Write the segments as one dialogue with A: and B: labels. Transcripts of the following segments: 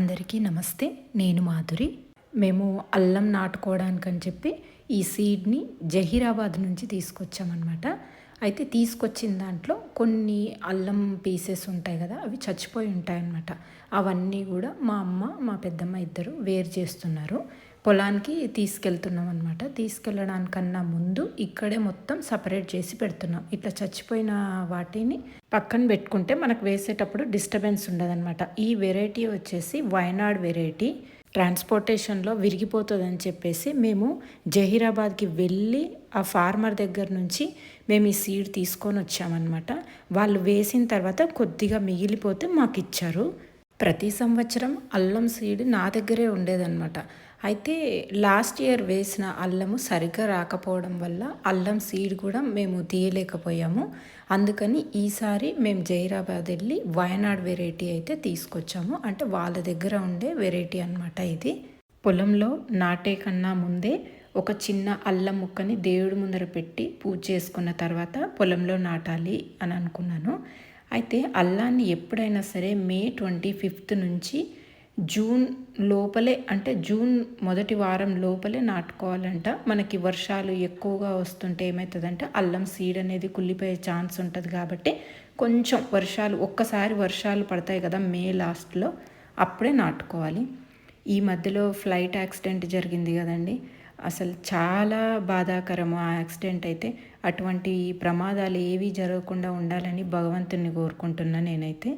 A: అందరికీ నమస్తే. నేను మాధురి. మేము అల్లం నాటుకోవడానికని చెప్పి ఈ సీడ్‌ని జహీరాబాద్ నుంచి తీసుకొచ్చామనమాట. అయితే తీసుకొచ్చిన దాంట్లో కొన్ని అల్లం పీసెస్ ఉంటాయి గదా! అవి చచ్చిపోయి ఉంటాయన్నమాట. అవన్నీ గూడా మా అమ్మ, మా పెద్దమ్మ ఇద్దరు వేరు చేస్తున్నారు. పొలానికి తీసుకెళ్తున్నామనమాట. తీసుకెళ్ళడానికన్నా ముందు ఇక్కడే మొత్తం సెపరేట్ చేసి పెడుతున్నాం. ఇట్లా చచ్చిపోయిన వాటిని పక్కన పెట్టుకుంటే మనకు వేసేటప్పుడు డిస్టర్బెన్స్ ఉండదనమాట. ఈ వెరైటీ వచ్చేసి వయనాడ్ వెరైటీ. ట్రాన్స్పోర్టేషన్లో విరిగిపోతుందని చెప్పేసి మేము జహీరాబాద్కి వెళ్ళి ఆ ఫార్మర్ దగ్గర నుంచి మేము ఈ సీడ్ తీసుకొని వచ్చామన్నమాట. వాళ్ళు వేసిన తర్వాత కొద్దిగా మిగిలిపోతే మాకు ఇచ్చారు. ప్రతి సంవత్సరం అల్లం సీడ్ నా దగ్గరే ఉండేదన్నమాట. అయితే లాస్ట్ ఇయర్ వేసిన అల్లము సరిగ్గా రాకపోవడం వల్ల అల్లం సీడ్ కూడా మేము తీయలేకపోయాము. అందుకని ఈసారి మేము జహీరాబాద్ వెళ్ళి వయనాడ్ వెరైటీ అయితే తీసుకొచ్చాము. అంటే వాళ్ళ దగ్గర ఉండే వెరైటీ అన్నమాట ఇది. పొలంలో నాటే కన్నా ముందే ఒక చిన్న అల్లం ముక్కని దేవుడి ముందర పెట్టి పూజ చేసుకున్న తర్వాత పొలంలో నాటాలి అని అనుకున్నాను. అయితే అల్లాన్ని ఎప్పుడైనా సరే మే 25th నుంచి జూన్ లోపలే, అంటే జూన్ మొదటి వారం లోపలే నాటుకోవాలంట. మనకి వర్షాలు ఎక్కువగా వస్తుంటే ఏమవుతుందంటే అల్లం సీడ్ అనేది కుళ్ళిపోయే ఛాన్స్ ఉంటుంది. కాబట్టి కొంచెం ఒక్కసారి వర్షాలు పడతాయి కదా మే లాస్ట్లో, అప్పుడే నాటుకోవాలి. ఈ మధ్యలో ఫ్లైట్ యాక్సిడెంట్ జరిగింది కదండి, అసలు చాలా బాధాకరం ఆ యాక్సిడెంట్ అయితే. అటువంటి ప్రమాదాలు ఏవి జరగకుండా ఉండాలని భగవంతుని కోరుకుంటున్నాను నేనైతే.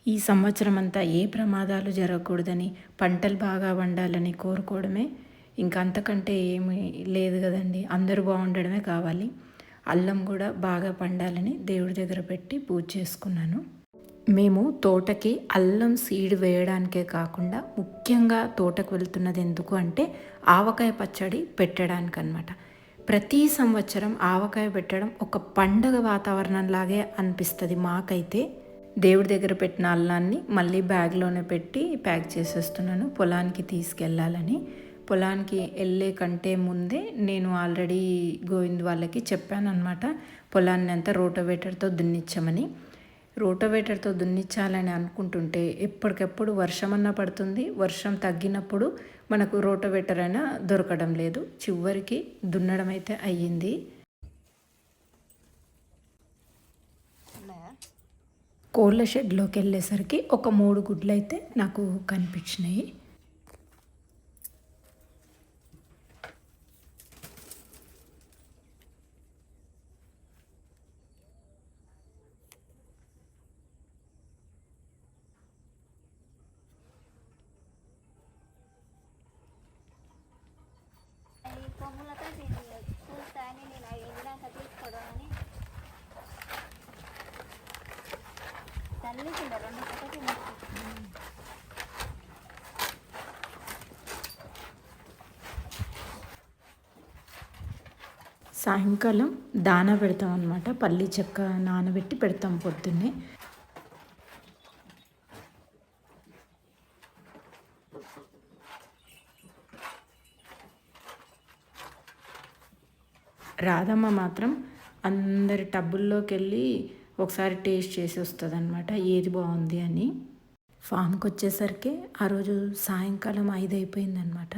A: ఈ సంవత్సరం అంతా ఏ ప్రమాదాలు జరగకూడదని, పంటలు బాగా పండాలని కోరుకోవడమే. ఇంకా అంతకంటే ఏమీ లేదు కదండి. అందరూ బాగుండడమే కావాలి. అల్లం కూడా బాగా పండాలని దేవుడి దగ్గర పెట్టి పూజ చేసుకున్నాను. మేము తోటకి అల్లం సీడ్ వేయడానికే కాకుండా ముఖ్యంగా తోటకు వెళ్తున్నది ఎందుకు అంటే ఆవకాయ పచ్చడి పెట్టడానికన్నమాట. ప్రతి సంవత్సరం ఆవకాయ పెట్టడం ఒక పండగ వాతావరణంలాగే అనిపిస్తుంది మాకైతే. దేవుడి దగ్గర పెట్టిన అల్లాన్ని మళ్ళీ బ్యాగ్లోనే పెట్టి ప్యాక్ చేసేస్తున్నాను పొలానికి తీసుకెళ్ళాలని. పొలానికి వెళ్ళే కంటే ముందే నేను ఆల్రెడీ గోవింద్ వాళ్ళకి చెప్పాను అనమాట, పొలాన్ని అంతా రోటోవేటర్తో దున్నిచ్చామని. రోటోవేటర్తో దున్నిచ్చాలని అనుకుంటుంటే ఎప్పటికెప్పుడు వర్షమన్నా పడుతుంది. వర్షం తగ్గినప్పుడు మనకు రోటోవేటర్ అయినా దొరకడం లేదు. చివరికి దున్నడం అయితే అయ్యింది. కోళ్ళ షెడ్లోకి వెళ్ళేసరికి ఒక 3 గుడ్లు అయితే నాకు కనిపించినాయి. సాయంకాలం దానా పెడతాం అన్నమాట. పల్లి చెక్క నానబెట్టి పెడతాం పొద్దున్నే. రాధమ్మ మాత్రం అందరి టబ్బుల్లోకి వెళ్ళి ఒకసారి టేస్ట్ చేసి వస్తుంది అనమాట, ఏది బాగుంది అని. ఫామ్కి వచ్చేసరికి ఆ రోజు సాయంకాలం 5 అయిపోయిందనమాట.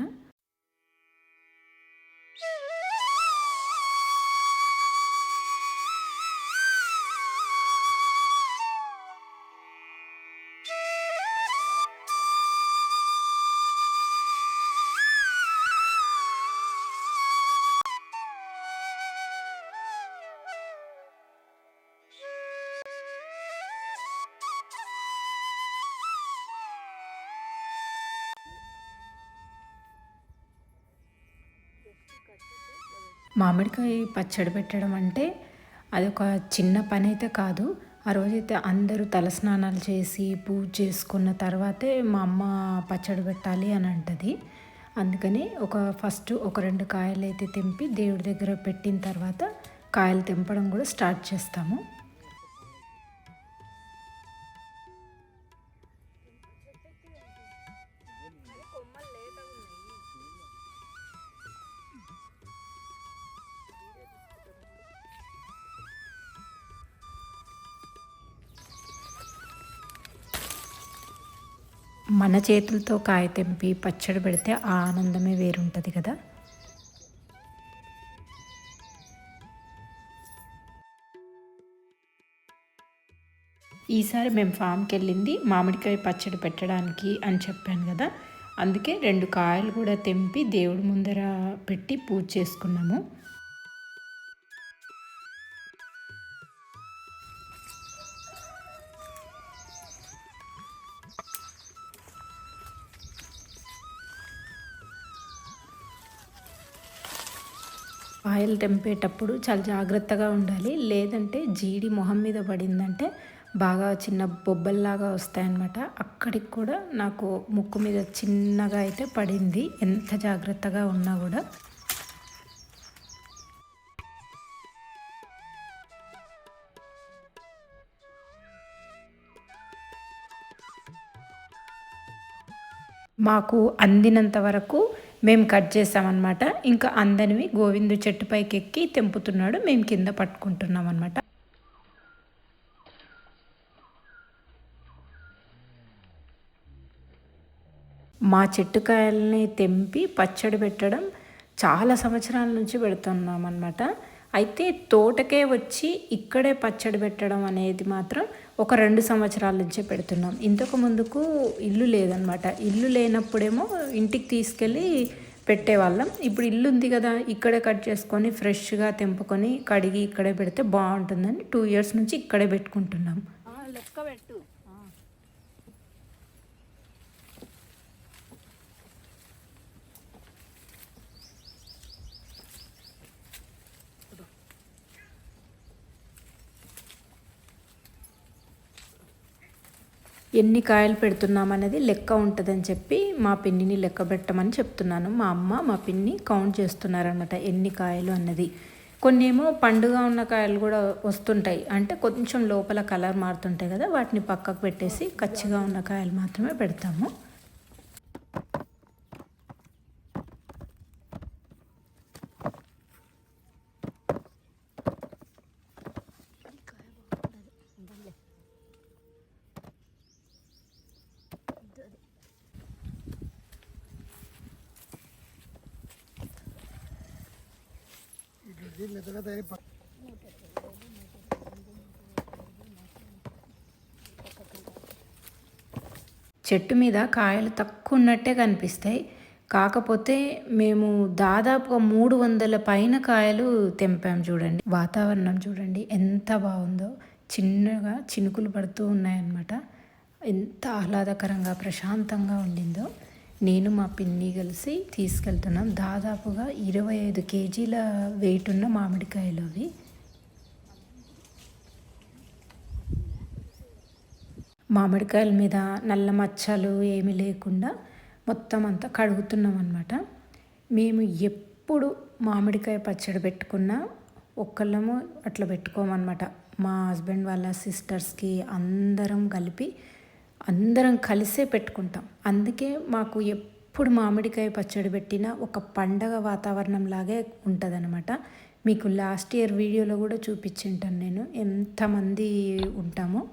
A: మామిడికాయ పచ్చడి పెట్టడం అంటే అదొక చిన్న పని అయితే కాదు. ఆ రోజైతే అందరూ తలస్నానాలు చేసి పూజ చేసుకున్న తర్వాతే మా అమ్మ పచ్చడి పెట్టాలి అని అంటది. అందుకని ఫస్ట్ ఒక 2 కాయలు అయితే తెంపి దేవుడి దగ్గర పెట్టిన తర్వాత కాయలు తెంపడం కూడా స్టార్ట్ చేస్తాము. మన చేతులతో కాయ తెంపి పచ్చడి పెడితే ఆ ఆనందమే వేరుంటుంది కదా. ఈసారి మేము ఫామ్కి వెళ్ళింది మామిడికాయ పచ్చడి పెట్టడానికి అని చెప్పాను కదా. అందుకే 2 కాయలు కూడా తెంపి దేవుడి ముందర పెట్టి పూజ చేసుకున్నాము. కాయలు తెంపేటప్పుడు చాలా జాగ్రత్తగా ఉండాలి. లేదంటే జీడి మొహం మీద పడిందంటే బాగా చిన్న బొబ్బల్లాగా వస్తాయన్నమాట. అక్కడికి కూడా నాకు ముక్కు మీద చిన్నగా అయితే పడింది, ఎంత జాగ్రత్తగా ఉన్నా కూడా. మాకు అందినంత వరకు మేము కట్ చేసామన్నమాట. ఇంకా అందనివి గోవిందు చెట్టు పైకి ఎక్కి తెంపుతున్నాడు, మేము కింద పట్టుకుంటున్నాం అనమాట. మా చెట్టుకాయల్ని తెంపి పచ్చడి పెట్టడం చాలా సంవత్సరాల నుంచి పెడుతున్నాం అన్నమాట. అయితే తోటకే వచ్చి ఇక్కడే పచ్చడి పెట్టడం అనేది మాత్రం ఒక 2 సంవత్సరాల నుంచే పెడుతున్నాం. ఇంతకు ముందుకు ఇల్లు లేదనమాట. ఇల్లు లేనప్పుడేమో ఇంటికి తీసుకెళ్ళి పెట్టేవాళ్ళం. ఇప్పుడు ఇల్లు ఉంది కదా, ఇక్కడే కట్ చేసుకొని ఫ్రెష్గా తెంపుకొని కడిగి ఇక్కడే పెడితే బాగుంటుందని 2 ఇయర్స్ నుంచి ఇక్కడే పెట్టుకుంటున్నాం.
B: లెక్క పెట్టు.
A: ఎన్ని కాయలు పెడుతున్నామనేది లెక్క ఉంటుందని చెప్పి మా పిన్నిని లెక్క పెట్టమని చెప్తున్నాను. మా అమ్మ మా పిన్ని కౌంట్ చేస్తున్నారనమాట ఎన్ని కాయలు అన్నది. కొన్ని ఏమో పండుగ ఉన్న కాయలు కూడా వస్తుంటాయి, అంటే కొంచెం లోపల కలర్ మారుతుంటాయి కదా, వాటిని పక్కకు పెట్టేసి కచ్చిగా ఉన్న కాయలు మాత్రమే పెడతాము. చెట్టు మీద కాయలు తక్కువ ఉన్నట్టే కనిపిస్తాయి. కాకపోతే మేము దాదాపుగా 300 పైన కాయలు తెంపాం చూడండి. వాతావరణం చూడండి ఎంత బాగుందో, చిన్నగా చినుకులు పడుతూ ఉన్నాయన్నమాట. ఎంత ఆహ్లాదకరంగా ప్రశాంతంగా ఉండిందో. నేను మా పిన్ని కలిసి తీసుకెళ్తున్నాం. దాదాపుగా 25 కేజీల వెయిట్ ఉన్న మామిడికాయలు అవి. మామిడికాయల మీద నల్ల మచ్చలు ఏమీ లేకుండా మొత్తం అంతా కడుగుతున్నాం అన్నమాట. మేము ఎప్పుడు మామిడికాయ పచ్చడి పెట్టుకున్నా ఒక్కళ్ళము అట్లా పెట్టుకోమన్నమాట. మా హస్బెండ్ వాళ్ళ సిస్టర్స్కి అందరం కలిపి అందరం కలిసే పెట్టుకుంటాం. అందుకే మాకు ఎప్పుడు మామిడికాయ పచ్చడి పెట్టినా ఒక పండగ వాతావరణం లాగే ఉంటుందన్నమాట. మీకు లాస్ట్ ఇయర్ వీడియోలో కూడా చూపించింటాను నేను ఎంతమంది ఉంటామో.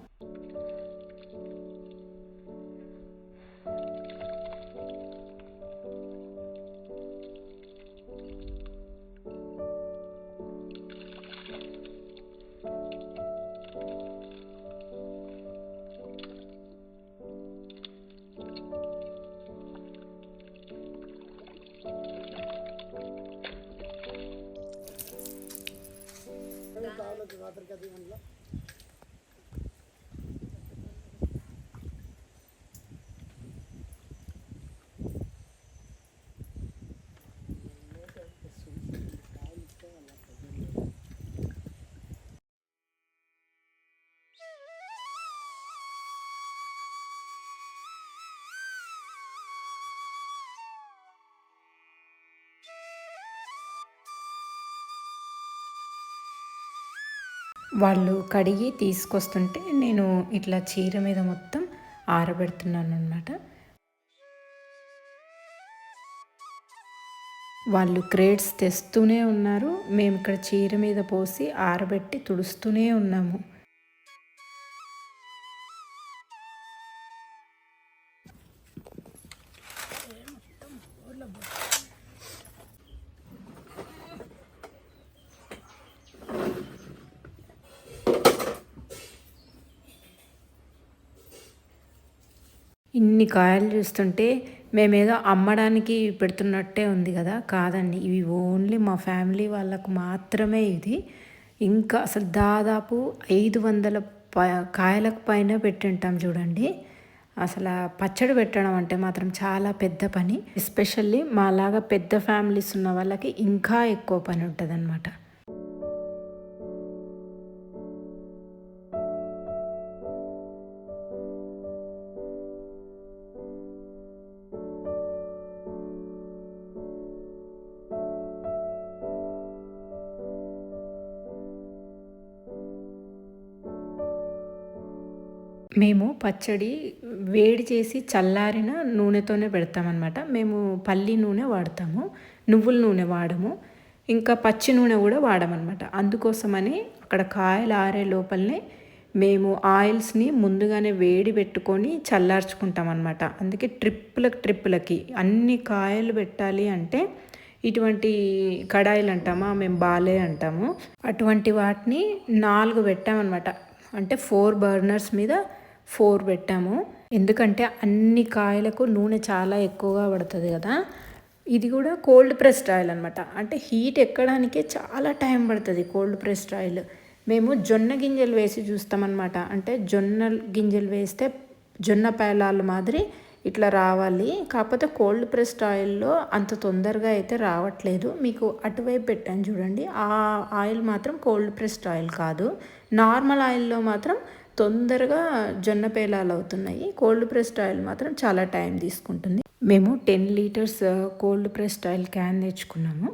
A: వాళ్ళు కడిగి తీసుకొస్తుంటే నేను ఇట్లా చీర మీద మొత్తం ఆరబెడుతున్నాను అన్నమాట. వాళ్ళు క్రేట్స్ తెస్తూనే ఉన్నారు, మేము ఇక్కడ చీర మీద పోసి ఆరబెట్టి తుడుస్తూనే ఉన్నాము. ఇన్ని కాయలు చూస్తుంటే మేమేదో అమ్మడానికి పెడుతున్నట్టే ఉంది కదా. కాదండి, ఇవి ఓన్లీ మా ఫ్యామిలీ వాళ్ళకు మాత్రమే. ఇది ఇంకా అసలు దాదాపు 500 కాయలకు పైన పెట్టింటాం చూడండి. అసలు పచ్చడి పెట్టడం అంటే మాత్రం చాలా పెద్ద పని. ఎస్పెషల్లీ మాలాగా పెద్ద ఫ్యామిలీస్ ఉన్న వాళ్ళకి ఇంకా ఎక్కువ పని ఉంటుంది అన్నమాట. మేము పచ్చడి వేడి చేసి చల్లారిన నూనెతోనే పెడతామన్నమాట. మేము పల్లి నూనె వాడతాము, నువ్వుల నూనె వాడము, ఇంకా పచ్చి నూనె కూడా వాడమన్నమాట. అందుకోసమని అక్కడ కాయలు ఆరే లోపలనే మేము ఆయిల్స్ని ముందుగానే వేడి పెట్టుకొని చల్లార్చుకుంటాం అన్నమాట. అందుకే ట్రిప్పులకి అన్ని కాయలు పెట్టాలి అంటే ఇటువంటి కడాయిలు అంటామా, మేము బాలే అంటాము, అటువంటి వాటిని 4 పెట్టామన్నమాట. అంటే 4 బర్నర్స్ మీద 4 పెట్టాము. ఎందుకంటే అన్ని కాయలకు నూనె చాలా ఎక్కువగా పడుతుంది కదా. ఇది కూడా కోల్డ్ ప్రెస్డ్ ఆయిల్ అనమాట. అంటే హీట్ ఎక్కడానికే చాలా టైం పడుతుంది కోల్డ్ ప్రెస్డ్ ఆయిల్. మేము జొన్న గింజలు వేసి చూస్తామన్నమాట. అంటే జొన్న గింజలు వేస్తే జొన్న పేలాలు మాదిరి ఇట్లా రావాలి. కాకపోతే కోల్డ్ ప్రెస్డ్ ఆయిల్లో అంత తొందరగా అయితే రావట్లేదు. మీకు అటువైపు పెట్టాను చూడండి, ఆ ఆయిల్ మాత్రం కోల్డ్ ప్రెస్డ్ ఆయిల్ కాదు. నార్మల్ ఆయిల్లో మాత్రం తొందరగా జొన్న పేలాలు అవుతున్నాయి. కోల్డ్ ప్రెస్డ్ ఆయిల్ మాత్రం చాలా టైం తీసుకుంటుంది. మేము 10 litres cold pressed oil can తెచ్చుకున్నాము.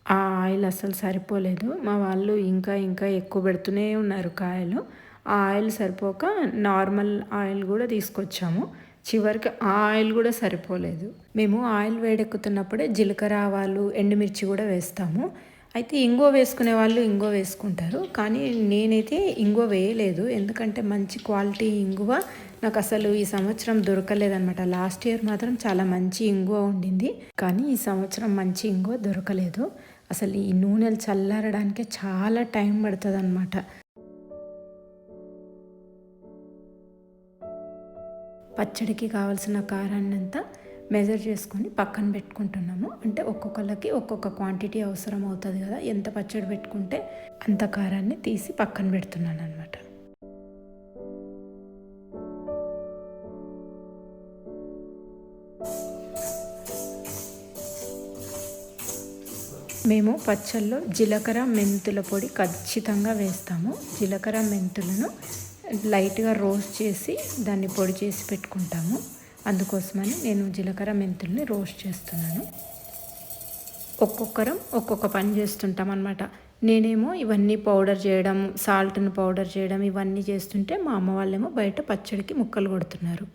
A: ఆ ఆయిల్ అసలు సరిపోలేదు. మా వాళ్ళు ఇంకా ఎక్కువ పెడుతూనే ఉన్నారు కాయలు. ఆ ఆయిల్ సరిపోక నార్మల్ ఆయిల్ కూడా తీసుకొచ్చాము. చివరికి ఆ ఆయిల్ కూడా సరిపోలేదు. మేము ఆయిల్ వేడెక్కుతున్నప్పుడే జీలకర్ర, ఆవాలు, ఎండుమిర్చి కూడా వేస్తాము. అయితే ఇంగువ వేసుకునే వాళ్ళు ఇంగువ వేసుకుంటారు, కానీ నేనైతే ఇంగువ వేయలేదు. ఎందుకంటే మంచి క్వాలిటీ ఇంగువ నాకు అసలు ఈ సంవత్సరం దొరకలేదన్నమాట. లాస్ట్ ఇయర్ మాత్రం చాలా మంచి ఇంగువ ఉండింది, కానీ ఈ సంవత్సరం మంచి ఇంగువ దొరకలేదు. అసలు ఈ నూనెలు చల్లారడానికే చాలా టైం పడుతుంది అన్నమాట. పచ్చడికి కావాల్సిన కారాన్ని అంతా మెజర్ చేసుకొని పక్కన పెట్టుకుంటున్నాము. అంటే ఒక్కొక్కరికి ఒక్కొక్క క్వాంటిటీ అవసరం అవుతుంది కదా. ఎంత పచ్చడి పెట్టుకుంటే అంత కారాన్ని తీసి పక్కన పెడుతున్నాను అనమాట. మేము పచ్చళ్ళలో జీలకర్ర, మెంతుల పొడి ఖచ్చితంగా వేస్తాము. జీలకర్ర, మెంతులను లైట్గా రోస్ట్ చేసి దాన్ని పొడి చేసి పెట్టుకుంటాము. అందుకోసమని నేను జీలకర్ర, మెంతుల్ని రోస్ట్ చేస్తున్నాను. ఒక్కొక్కరం ఒక్కొక్క పని చేస్తుంటాం అన్నమాట. నేనేమో ఇవన్నీ పౌడర్ చేయడం, సాల్ట్ను పౌడర్ చేయడం ఇవన్నీ చేస్తుంటే మా అమ్మ వాళ్ళేమో బయట పచ్చడికి ముక్కలు కొడుతున్నారు.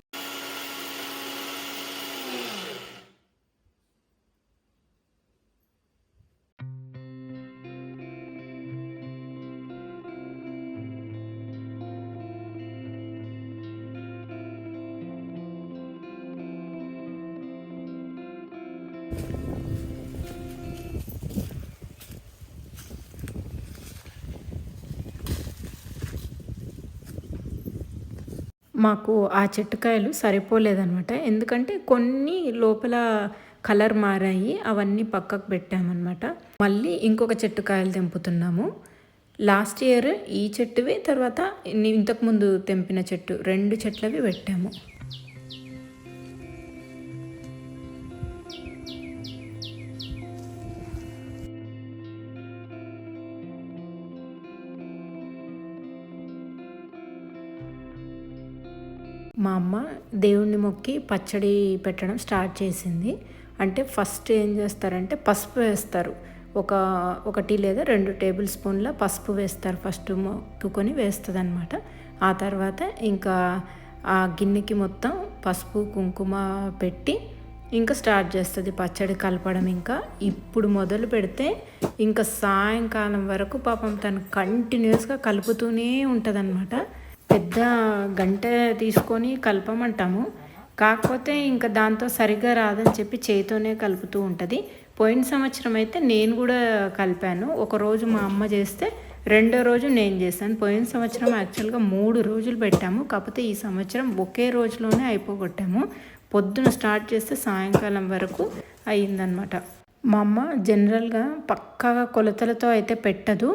A: మాకు ఆ చెట్టుకాయలు సరిపోలేదనమాట. ఎందుకంటే కొన్ని లోపల కలర్ మారాయి, అవన్నీ పక్కకు పెట్టామన్నమాట. మళ్ళీ ఇంకొక చెట్టుకాయలు తెంపుతున్నాము. లాస్ట్ ఇయర్ ఈ చెట్టువి, తర్వాత ఇంతకుముందు తెంపిన చెట్టు 2 చెట్లవి పెట్టాము. మా అమ్మ దేవుణ్ణి మొక్కి పచ్చడి పెట్టడం స్టార్ట్ చేసింది. అంటే ఫస్ట్ ఏం చేస్తారంటే పసుపు వేస్తారు. 1 లేదా 2 టేబుల్ స్పూన్ల పసుపు వేస్తారు. ఫస్ట్ మొక్కుకొని వేస్తుంది అనమాట. ఆ తర్వాత ఇంకా ఆ గిన్నెకి మొత్తం పసుపు, కుంకుమ పెట్టి ఇంకా స్టార్ట్ చేస్తుంది పచ్చడి కలపడం. ఇంకా ఇప్పుడు మొదలు పెడితే ఇంకా సాయంకాలం వరకు పాపం తను కంటిన్యూస్గా కలుపుతూనే ఉంటుంది అనమాట. పెద్ద గంట తీసుకొని కలపమంటాము, కాకపోతే ఇంకా దాంతో సరిగ్గా రాదని చెప్పి చేతితోనే కలుపుతూ ఉంటుంది. పోయిన సంవత్సరం అయితే నేను కూడా కలిపాను. ఒకరోజు మా అమ్మ చేస్తే రెండో రోజు నేను చేశాను. పోయిన సంవత్సరం యాక్చువల్గా 3 రోజులు పెట్టాము, కాకపోతే ఈ సంవత్సరం ఒకే రోజులోనే అయిపోగొట్టాము. పొద్దున స్టార్ట్ చేస్తే సాయంకాలం వరకు అయ్యిందనమాట. మా అమ్మ జనరల్గా పక్కాగా కొలతలతో అయితే పెట్టదు,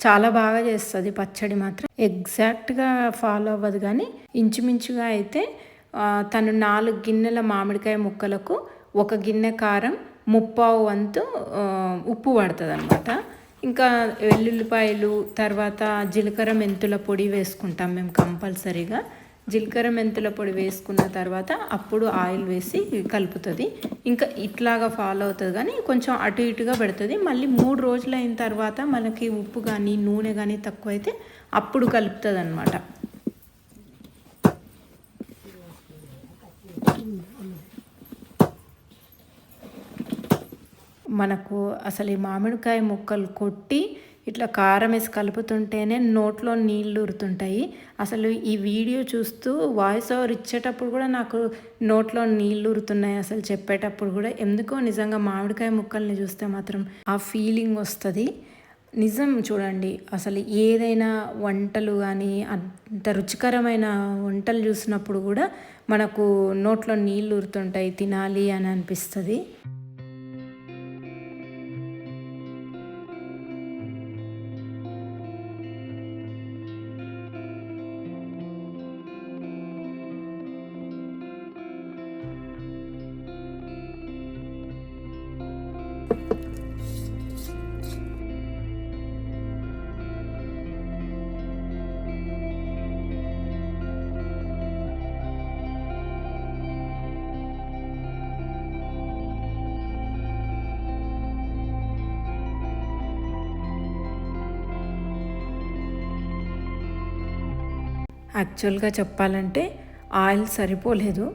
A: చాలా బాగా చేస్తుంది పచ్చడి మాత్రం. ఎగ్జాక్ట్గా ఫాలో అవ్వదు కానీ ఇంచుమించుగా అయితే తను 4 గిన్నెల మామిడికాయ ముక్కలకు 1 గిన్నె కారం, 3/4 వంతు ఉప్పు పడుతుంది అనమాట. ఇంకా వెల్లుల్లిపాయలు, తర్వాత జీలకర్ర మెంతుల పొడి వేసుకుంటాం మేము కంపల్సరీగా. జీలకర్ర మెంతుల పొడి వేసుకున్న తర్వాత అప్పుడు ఆయిల్ వేసి కలుపుతుంది. ఇంకా ఇట్లాగా ఫాలో అవుతుంది కానీ కొంచెం అటు ఇటుగా పెడుతుంది. మళ్ళీ 3 రోజులు అయిన తర్వాత మనకి ఉప్పు కానీ నూనె కానీ తక్కువైతే అప్పుడు కలుపుతుంది అనమాట. మనకు అసలు ఈ మామిడికాయ ముక్కలు కొట్టి ఇట్లా కారం వేసి కలుపుతుంటేనే నోట్లో నీళ్ళు ఊరుతుంటాయి. అసలు ఈ వీడియో చూస్తూ వాయిస్ ఓవర్ ఇచ్చేటప్పుడు కూడా నాకు నోట్లో నీళ్ళు ఊరుతున్నాయి అసలు చెప్పేటప్పుడు కూడా. ఎందుకో నిజంగా మామిడికాయ ముక్కల్ని చూస్తే మాత్రం ఆ ఫీలింగ్ వస్తుంది. నిజం చూడండి, అసలు ఏదైనా వంటలు కానీ అంత రుచికరమైన వంటలు చూసినప్పుడు కూడా మనకు నోట్లో నీళ్ళు ఊరుతుంటాయి, తినాలి అని అనిపిస్తుంది. యాక్చువల్గా చెప్పాలంటే ఆయిల్ సరిపోలేదు,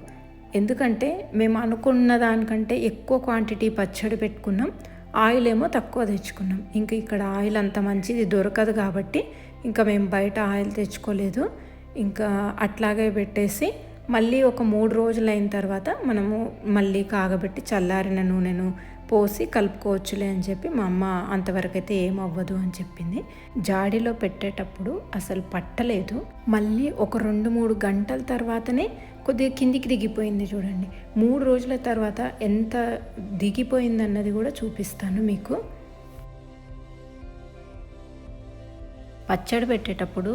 A: ఎందుకంటే మేము అనుకున్న దానికంటే ఎక్కువ క్వాంటిటీ పచ్చడి పెట్టుకున్నాం, ఆయిల్ ఏమో తక్కువ తెచ్చుకున్నాం. ఇంకా ఇక్కడ ఆయిల్ అంత మంచిది దొరకదు కాబట్టి ఇంకా మేము బయట ఆయిల్ తెచ్చుకోలేదు. ఇంకా అట్లాగే పెట్టేసి మళ్ళీ ఒక 3 రోజులు అయిన తర్వాత మనము మళ్ళీ కాగబెట్టి చల్లారిన నూనెను పోసి కలుపుకోవచ్చులే అని చెప్పి మా అమ్మ అంతవరకు అయితే ఏమవ్వదు అని చెప్పింది. జాడీలో పెట్టేటప్పుడు అసలు పట్టలేదు. మళ్ళీ ఒక 2-3 గంటల తర్వాతనే కొద్దిగా కిందికి దిగిపోయింది చూడండి. 3 రోజుల తర్వాత ఎంత దిగిపోయింది అన్నది కూడా చూపిస్తాను మీకు. పచ్చడి పెట్టేటప్పుడు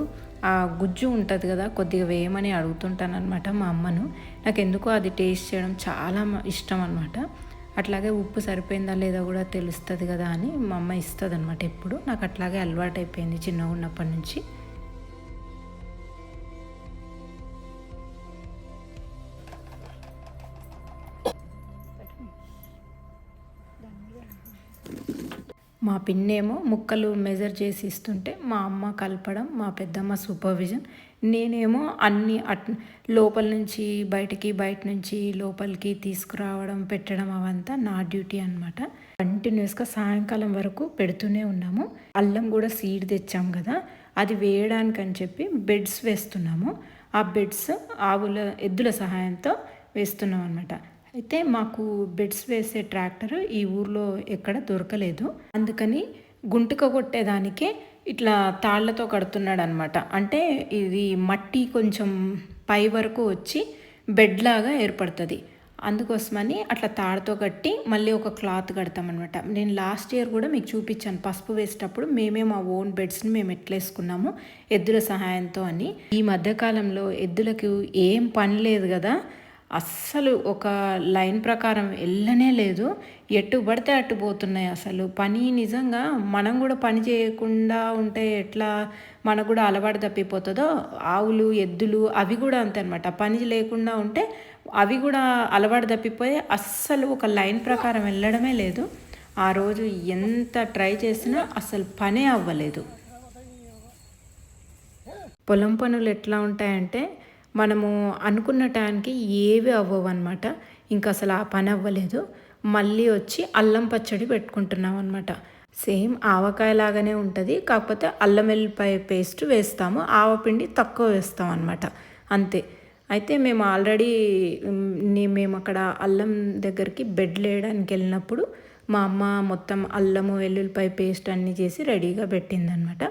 A: ఆ గుజ్జు ఉంటుంది కదా, కొద్దిగా వేయమని అడుగుతుంటాను అనమాట మా అమ్మను. నాకు ఎందుకో అది టేస్ట్ చేయడం చాలా ఇష్టం అనమాట. అట్లాగే ఉప్పు సరిపోయిందా లేదా కూడా తెలుస్తుంది కదా అని మా అమ్మ ఇస్తుంది అనమాట ఎప్పుడు. నాకు అట్లాగే అలవాటు అయిపోయింది చిన్నగా ఉన్నప్పటి నుంచి. మా పిన్నేమో ముక్కలు మెజర్ చేసి ఇస్తుంటే మా అమ్మ కలపడం, మా పెద్దమ్మ సూపర్విజన్, నేనేమో అన్నీ లోపల నుంచి బయటికి, బయట నుంచి లోపలికి తీసుకురావడం, పెట్టడం అవంతా నా డ్యూటీ అనమాట. కంటిన్యూస్గా సాయంకాలం వరకు పెడుతూనే ఉన్నాము. అల్లం కూడా సీడ్ తెచ్చాం కదా, అది వేయడానికి అని చెప్పి బెడ్స్ వేస్తున్నాము. ఆ బెడ్స్ ఎద్దుల సహాయంతో వేస్తున్నాం అనమాట. అయితే మాకు బెడ్స్ వేసే ట్రాక్టర్ ఈ ఊర్లో ఎక్కడ దొరకలేదు, అందుకని గుంటుక కొట్టేదానికే ఇట్లా తాళ్లతో కడుతున్నాడు అనమాట. అంటే ఇది మట్టి కొంచెం పై వరకు వచ్చి బెడ్ లాగా ఏర్పడుతుంది, అందుకోసమని అట్లా తాడుతో కట్టి మళ్ళీ ఒక క్లాత్ కడతామన్నమాట. నేను లాస్ట్ ఇయర్ కూడా మీకు చూపించాను, పసుపు వేసేటప్పుడు మేమే మా ఓన్ బెడ్స్ని మేము ఎట్లా వేసుకున్నాము ఎద్దుల సహాయంతో అని. ఈ మధ్యకాలంలో ఎద్దులకు ఏం పని లేదు కదా, అస్సలు ఒక లైన్ ప్రకారం వెళ్ళనే లేదు, ఎటు పడితే అటు పోతున్నాయి. అసలు పని నిజంగా మనం కూడా పని చేయకుండా ఉంటే ఎట్లా మనకు కూడా అలవాటు తప్పిపోతుందో, ఆవులు ఎద్దులు అవి కూడా అంతే అనమాట. పని లేకుండా ఉంటే అవి కూడా అలవాటు తప్పిపోయి అస్సలు ఒక లైన్ ప్రకారం వెళ్ళడమే లేదు. ఆ రోజు ఎంత ట్రై చేసినా అసలు పనే అవ్వలేదు. పొలం పనులు ఎట్లా ఉంటాయంటే మనము అనుకున్న టైంకి ఏవి అవ్వవు అనమాట. ఇంకా అసలు ఆ పని అవ్వలేదు. మళ్ళీ వచ్చి అల్లం పచ్చడి పెట్టుకుంటున్నాం అనమాట. సేమ్ ఆవకాయ లాగానే ఉంటుంది, కాకపోతే అల్లం వెల్లిపాయ పేస్ట్ వేస్తాము, ఆవపిండి తక్కువ వేస్తాం అనమాట, అంతే. అయితే మేము ఆల్రెడీ మేము అక్కడ అల్లం దగ్గరికి బెడ్ లేయడానికి వెళ్ళినప్పుడు మా అమ్మ మొత్తం అల్లము వెల్లుల్లిపాయ పేస్ట్ అన్నీ చేసి రెడీగా పెట్టిందనమాట.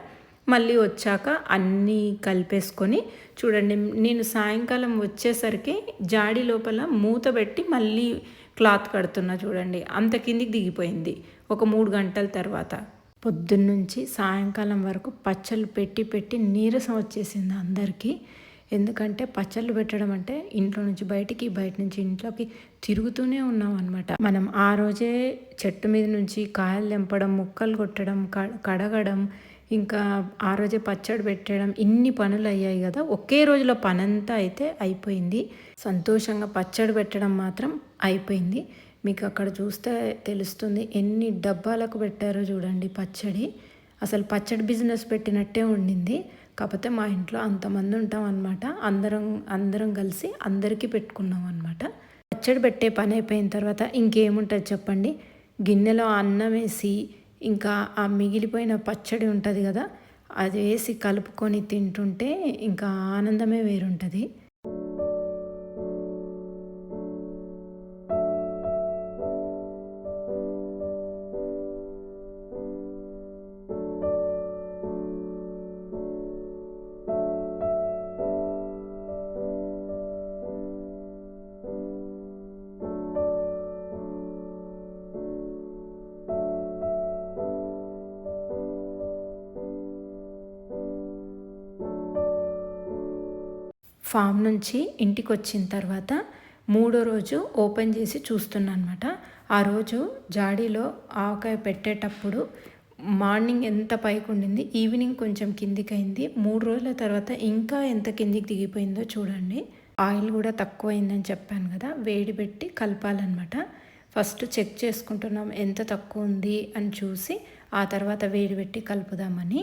A: మళ్ళీ వచ్చాక అన్నీ కలిపేసుకొని చూడండి, నేను సాయంకాలం వచ్చేసరికి జాడి లోపల మూత పెట్టి మళ్ళీ క్లాత్ కడుతున్నా చూడండి, అంత కిందికి దిగిపోయింది ఒక 3 గంటల తర్వాత. పొద్దున్నుంచి సాయంకాలం వరకు పచ్చళ్ళు పెట్టి పెట్టి నీరసం వచ్చేసింది అందరికీ. ఎందుకంటే పచ్చళ్ళు పెట్టడం అంటే ఇంట్లో నుంచి బయటికి, బయట నుంచి ఇంట్లోకి తిరుగుతూనే ఉన్నాం అనమాట. మనం ఆ రోజే చెట్టు మీద నుంచి కాయలు తెంపడం, ముక్కలు కొట్టడం, కడగడం, ఇంకా ఆ రోజే పచ్చడి పెట్టడం, ఇన్ని పనులు అయ్యాయి కదా. ఒకే రోజులో పనంతా అయితే అయిపోయింది. సంతోషంగా పచ్చడి పెట్టడం మాత్రం అయిపోయింది. మీకు అక్కడ చూస్తే తెలుస్తుంది ఎన్ని డబ్బాలకు పెట్టారో చూడండి పచ్చడి. అసలు పచ్చడి బిజినెస్ పెట్టినట్టే ఉండింది. కాకపోతే మా ఇంట్లో అంతమంది ఉంటాం అనమాట. అందరం కలిసి అందరికీ పెట్టుకున్నాం అనమాట. పచ్చడి పెట్టే పని అయిపోయిన తర్వాత ఇంకేముంటుంది చెప్పండి, గిన్నెలో అన్నం వేసి ఇంకా ఆ మిగిలిపోయిన పచ్చడి ఉంటుంది కదా, అది వేసి కలుపుకొని తింటుంటే ఇంకా ఆనందమే వేరుంటుంది. ఫామ్ నుంచి ఇంటికి వచ్చిన తర్వాత 3వ రోజు ఓపెన్ చేసి చూస్తున్నాను అనమాట. ఆ రోజు జాడీలో ఆవకాయ పెట్టేటప్పుడు మార్నింగ్ ఎంత పైకి ఉండింది, ఈవినింగ్ కొంచెం కిందికి అయింది. 3 రోజుల తర్వాత ఇంకా ఎంత కిందికి దిగిపోయిందో చూడండి. ఆయిల్ కూడా తక్కువైందని చెప్పాను కదా, వేడి పెట్టి కలపాలన్నమాట. ఫస్ట్ చెక్ చేసుకుంటున్నాం ఎంత తక్కువ ఉంది అని చూసి ఆ తర్వాత వేడి పెట్టి కలుపుదామని.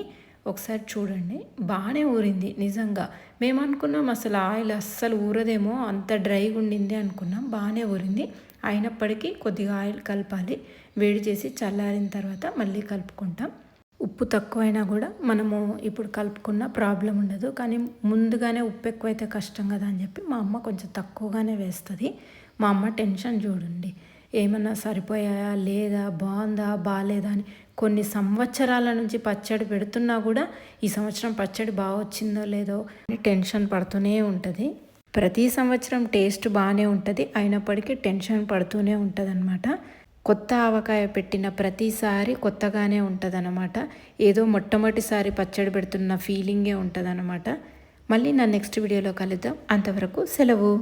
A: ఒకసారి చూడండి, బాగానే ఊరింది నిజంగా. మేము అనుకున్నాం అసలు ఆయిల్ అస్సలు ఊరదేమో, అంత డ్రైగా ఉండింది అనుకున్నాం. బాగానే ఊరింది. అయినప్పటికీ కొద్దిగా ఆయిల్ కలపాలి. వేడి చేసి చల్లారిన తర్వాత మళ్ళీ కలుపుకుంటాం. ఉప్పు తక్కువైనా కూడా మనము ఇప్పుడు కలుపుకున్న ప్రాబ్లం ఉండదు. కానీ ముందుగానే ఉప్పు ఎక్కువైతే కష్టం కదా అని చెప్పి మా అమ్మ కొంచెం తక్కువగానే వేస్తుంది. మా అమ్మ టెన్షన్ చూడండి, ఏమన్నా సరిపోయాయా లేదా, బాగుందా బాగాలేదా అని. కొన్ని సంవత్సరాల నుంచి పచ్చడి పెడుతున్నా కూడా ఈ సంవత్సరం పచ్చడి బాగా వచ్చిందో లేదో అని టెన్షన్ పడుతూనే ఉంటుంది. ప్రతి సంవత్సరం టేస్ట్ బాగానే ఉంటుంది, అయినప్పటికీ టెన్షన్ పడుతూనే ఉంటుంది అనమాట. కొత్త ఆవకాయ పెట్టిన ప్రతిసారి కొత్తగానే ఉంటుంది అన్నమాట. ఏదో మొట్టమొదటిసారి పచ్చడి పెడుతున్న ఫీలింగే ఉంటుంది అన్నమాట. మళ్ళీ నా నెక్స్ట్ వీడియోలో కలుద్దాం. అంతవరకు సెలవు.